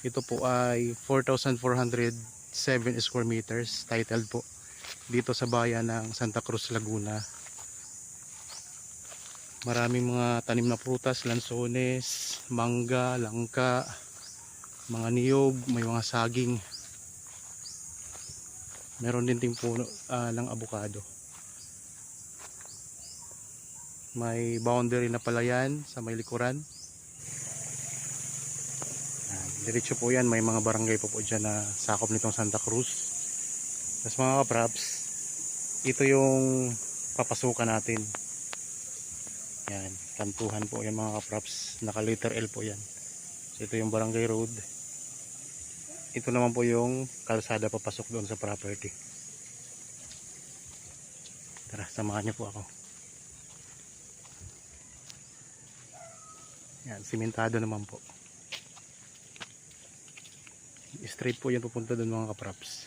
Ito po ay 4,407 square meters, titled po dito sa bayan ng Santa Cruz, Laguna. Maraming mga tanim na prutas, lansones, mangga, langka, mga niyog, may mga saging. Meron din ting puno ng abukado. May boundary na pala yan sa may likuran. Diretso po yan, may mga barangay po dyan na sakop nitong Santa Cruz. Tapos mga kapraps, ito yung papasukan natin. Yan, kantuhan po yan mga kapraps, naka letter L po yan. So ito yung barangay road. Ito naman po yung kalsada papasok doon sa property. Tara, samahan niyo po ako. Yan, simentado naman po. Straight po yan pupunta doon mga kapraps.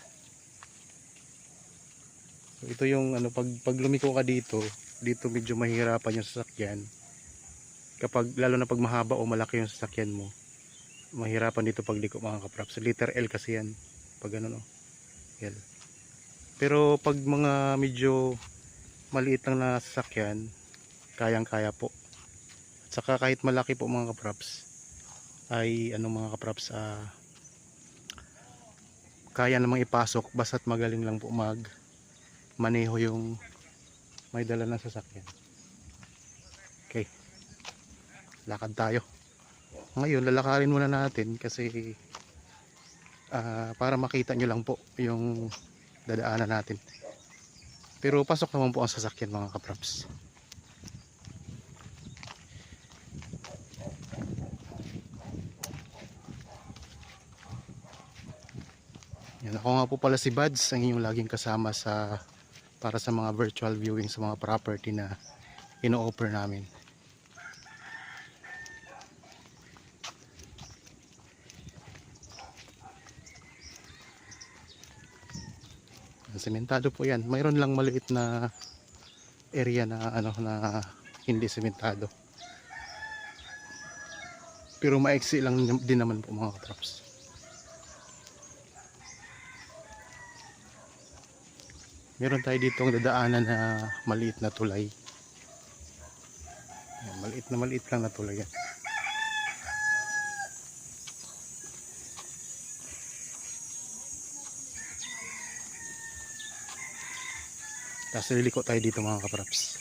So ito yung ano, pag lumiko ka dito medyo mahirapan yung sasakyan. Kapag lalo na pag mahaba o malaki yung sasakyan mo, mahirapan dito pagliko mga kapraps. Letter L kasi yan pag ano, no, L. Pero pag mga medyo maliit lang na sasakyan, kayang kaya po. At saka kahit malaki po mga kapraps, ay ano mga kapraps, kaya namang ipasok basta't magaling lang po mag maneho yung may dala ng sasakyan. Okay, lakad tayo. Ngayon lalakarin muna natin kasi para makita nyo lang po yung dadaanan natin. Pero pasok naman po ang sasakyan mga kapraps. Yan, ako nga po pala si Bads, ang inyong laging kasama para sa mga virtual viewing sa mga property na ino-offer namin. Sementado po yan. Mayroon lang maliit na area na ano na hindi sementado. Pero maiksi lang din naman po mga katraps. Meron tayo dito ang dadaanan na maliit na tulay. Yan, maliit lang na tulay yan. Tapos liliko tayo dito mga kapraps.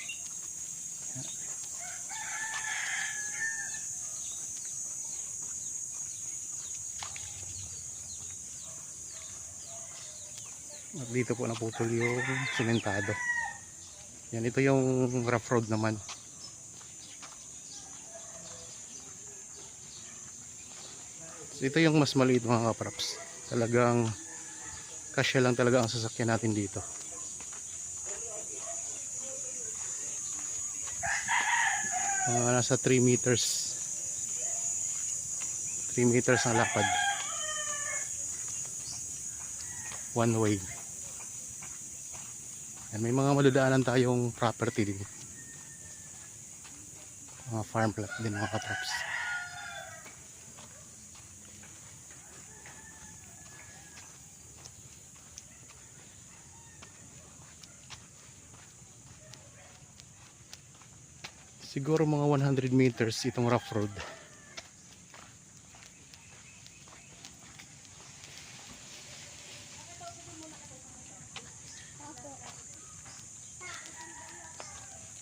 At dito po naputol yung sementado. Yan, ito yung rough road naman. So, ito yung mas maliit mga kapraps. Talagang kasya lang talaga ang sasakyan natin dito. Nasa 3 meters 3 meters ang lapad, one way. Yan, may mga madadaanan tayong property din, mga farm plot din mga katraps. Siguro mga 100 meters itong rough road.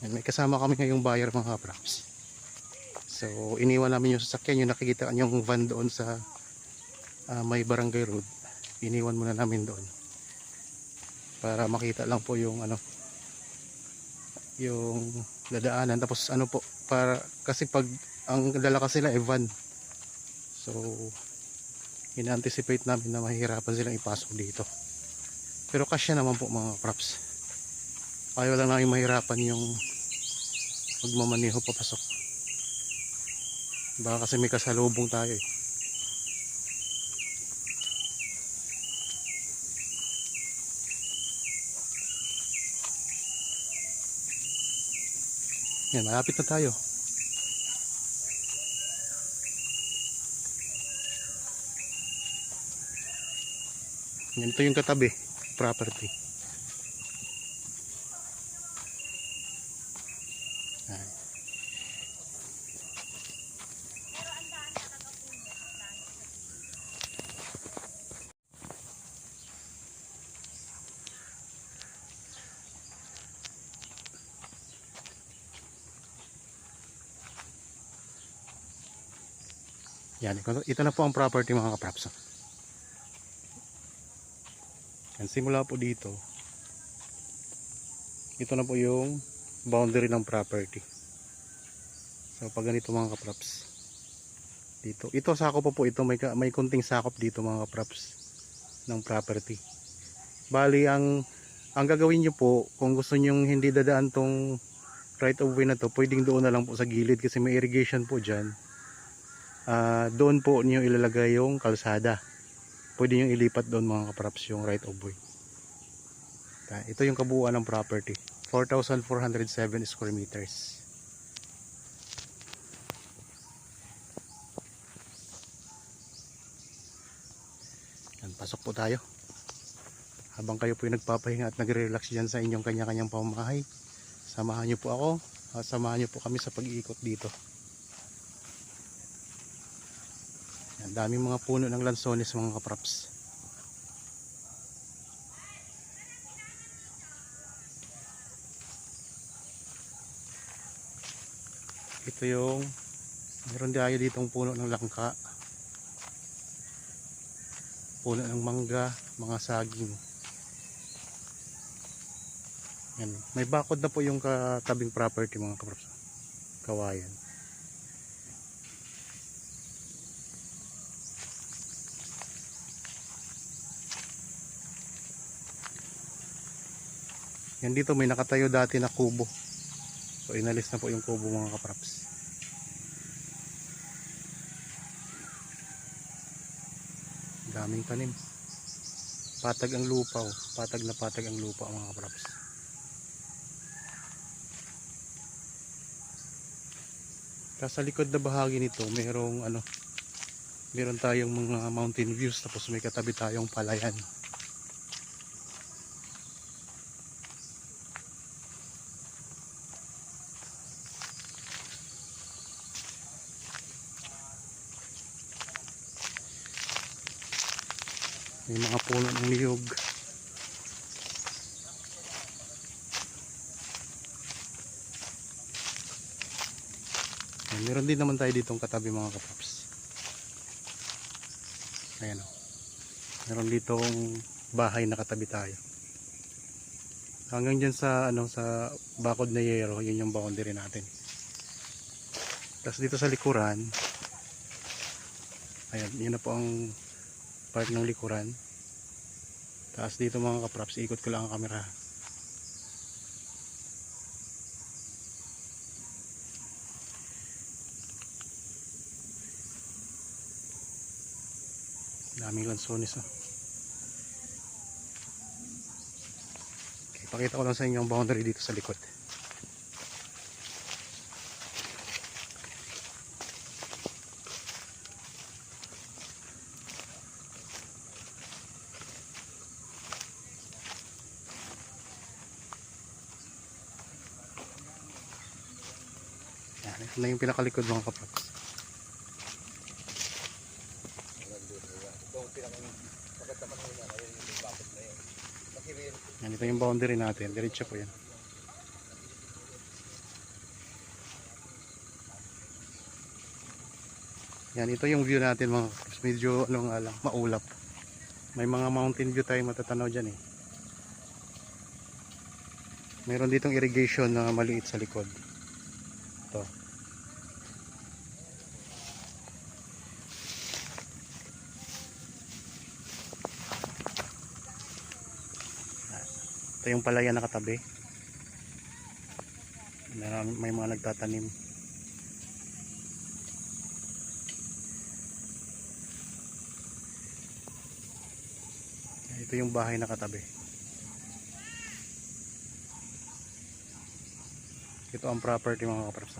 Yan, may kasama kami ngayong buyer mga kapraps. So iniwan namin yung sasakyan, yung nakikita yung van doon sa may barangay road. Iniwan muna namin doon para makita lang po yung ano, yung dadaanan. Tapos ano po, para kasi pag ang dala kasi sila van, so ina-anticipate namin na mahihirapan silang ipasok dito. Pero kasya naman po mga props. Ayaw lang namin mahirapan yung magmamaneho papasok. Baka kasi may kasalubong tayo eh. Yan, malapit na tayo. Yan, ito yung katabi property. Yan. Yan, ito na po ang property mga kapraps. Yan, simula po dito. Ito na po yung boundary ng property. So pag ganito mga kapraps. Dito, ito sakop po ito, may kunting sakop dito mga kapraps ng property. Bali ang gagawin niyo po kung gusto niyo hindi dadaan tong right of way na to, pwedeng doon na lang po sa gilid kasi may irrigation po diyan. Doon po niyo ilalagay yung kalsada. Pwede niyo ilipat doon mga kapraps yung right of way. Ito yung kabuuan ng property. 4,407 square meters. Yan, pasok po tayo. Habang kayo po yung nagpapahinga at nagre-relax dyan sa inyong kanya-kanyang pamamahay, samahan niyo po ako at samahan niyo po kami sa pag-iikot dito. Yan, daming mga puno ng lansones mga kapraps. Ito yung meron tayo ditong puno ng langka, puno ng mangga, mga saging. Yan, may bakod na po yung katabing property mga kapraps. Kawayan. Yan, dito may nakatayo dati na kubo. So inalis na po yung kubo mga kapraps. Daming tanim. Patag ang lupa, oh. Patag na patag ang lupa mga kapraps. Tapos sa likod na bahagi nito meron tayong mga mountain views, tapos may katabi tayong palayan. May mga puno ng niyog. Meron din naman tayo ditong katabi mga kapaps. Ayan o. Meron ditong bahay na katabi tayo. Hanggang dyan sa sa bakod na yero, yun yung boundary natin. Tapos dito sa likuran, ayan, yun na po ang part ng likuran. Tapos dito mga kapraps, ikot ko lang ang camera. Daming lansones oh. Okay, pakita ko lang sa inyo ang boundary dito sa likod. Yan, ito na yung pinakalikod mga kapraps. Yan, ito yung boundary natin. Diretso po yan. Yan, ito yung view natin mga kapraps. Medyo maulap. May mga mountain view tayong matatanaw dyan eh. Meron ditong irrigation na maliit sa likod. Ito. Ito yung palayan na katabi. May mga nagtatanim. Ito yung bahay na katabi. Ito ang property mga kapraps.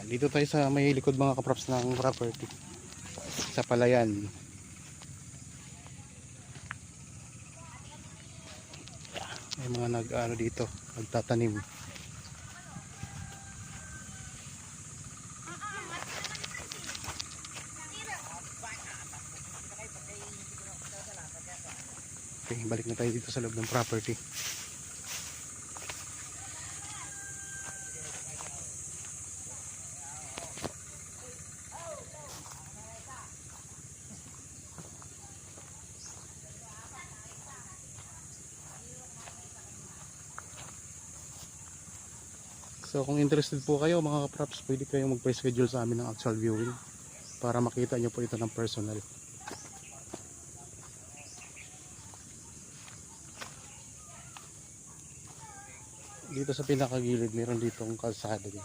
Dito tayo sa may likod mga kaprops ng property. Sa palayan. May mga nag-ano dito, nagtatanim. Okay, balik na tayo dito sa loob ng property. So kung interested po kayo mga kaprops, pwede kayong magpa-schedule sa amin ng actual viewing para makita nyo po ito ng personal. Dito sa pinakagilid meron ditong kalsada din.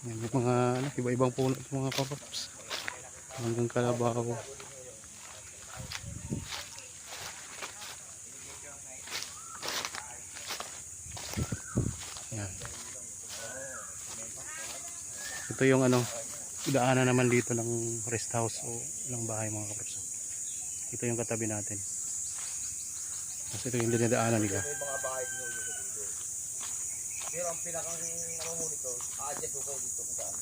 Yan, yung mga iba-ibang puno mga kaprops. Hanggang kalabaw. Yan. Ito yung daanan naman dito ng rest house o ng bahay mga kaprops. Ito yung katabi natin. Kasi ito yung dinadaanan nila. Pero ang pinakang mo nito, a-adjust ko dito kung saan.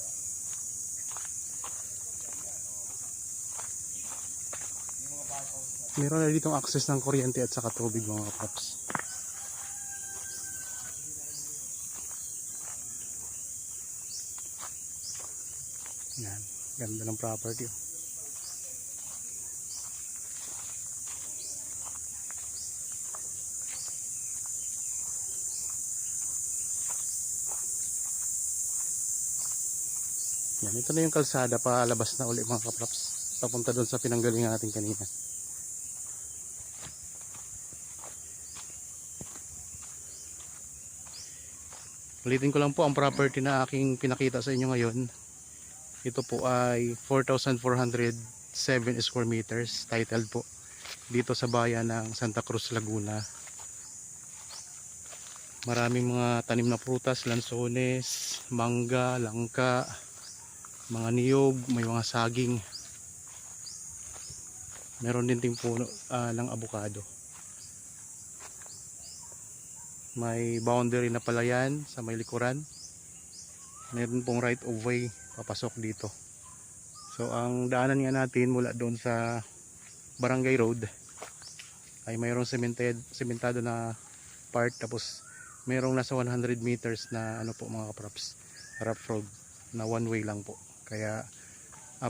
Meron na ditong access ng kuryente at saka tubig mga kaprops. Yan, ganda ng property. Yan, ito na yung kalsada palabas na uli mga kaprops. Papunta doon sa pinanggalingan natin kanina. Ulitin ko lang po ang property na aking pinakita sa inyo ngayon. Ito po ay 4,407 square meters. Titled po dito sa bayan ng Santa Cruz, Laguna. Maraming mga tanim na prutas, lansones, mangga, langka, mga niyog, may mga saging. Meron din ting puno ng abukado. May boundary na palayan sa may likuran. Meron pong right of way papasok dito. So ang daanan nga natin mula doon sa Barangay Road ay mayroong sementado na part, tapos mayroong nasa 100 meters na po mga kaprops, rough road na one way lang po. Kaya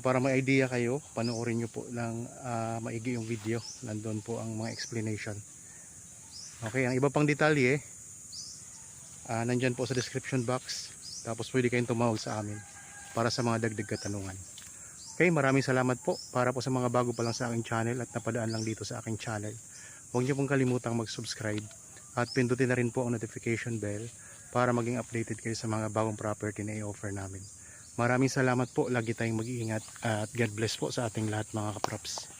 para may idea kayo, panoorin nyo po ng maigi yung video. Nandun po ang mga explanation. Okay, ang iba pang detalye nandyan po sa description box. Tapos pwede kayong tumawag sa amin para sa mga dagdag katanungan. Okay, maraming salamat po. Para po sa mga bago pa lang sa aking channel at napadaan lang dito sa aking channel, huwag niyo pong kalimutang mag-subscribe at pindutin na rin po ang notification bell para maging updated kayo sa mga bagong property na i-offer namin. Maraming salamat po. Lagi tayong mag-iingat at God bless po sa ating lahat mga kaprops.